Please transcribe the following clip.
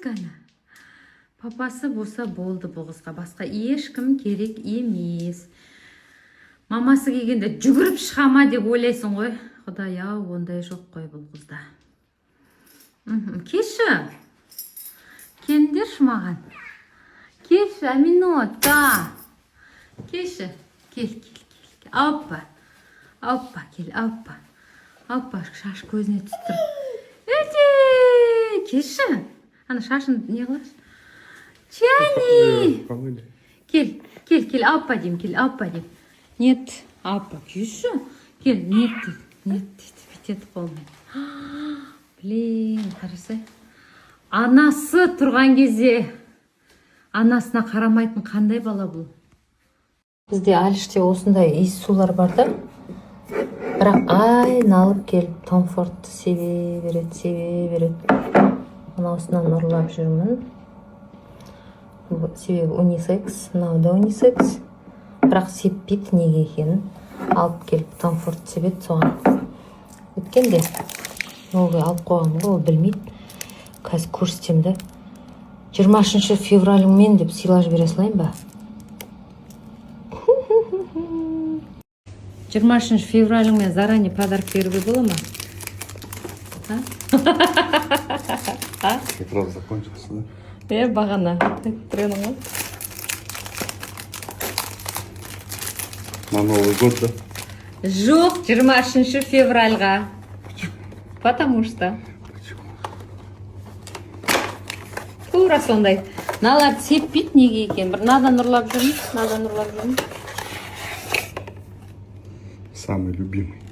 қана. Папасы болса болды бұл қызға, басқа ешкім керек емес. Мамасы келгенде жүгіріп шығама деп ойлайсың ғой. Құдай ау, ондай жоқ қой бұл қызда. Келші. Келіңдерші маған. Келші, Аминотка. Келші. Кел. Оппа. Оппа, кел, оппа. Оппа, шаш көзіне түсіп тұр. Өте! Келші. Ана шашын не қылаш? Чәни! Кел, оппа дейм, оппа дейм. Нет, оппа, келші. Кел, нет дейді, бітеді қолмен. Блин, қарасай. Анасы тұрған кезде анасына қарамайтын қандай бала бұл? Бізде Алиште осындай иіс сулар бар да. Бірақ айналып келіп Том Фордты себе береді. Мынаусынан ұрлап жүрмін. Себебі унисекс, мынау да унисекс. Бірақ сеппейді неге екенін. Алып келіп Том Фордты себеді соған. Өткенде новый алып қойған ғой, ол білмейді. Қазір көрсетем да. 20 февраліңмен деп сыйлап жібере салайын ба? 20 февраліңмен заранее подарок беруге бола ма? Как раз закончился, да? Бағана. Треның ғой. На Новый год, да? Жоқ, 20 февральға. Потому что. Тура сондай. Налар сеппейді неге екен. Бір надан ұрлап жүрмін. Самый любимый.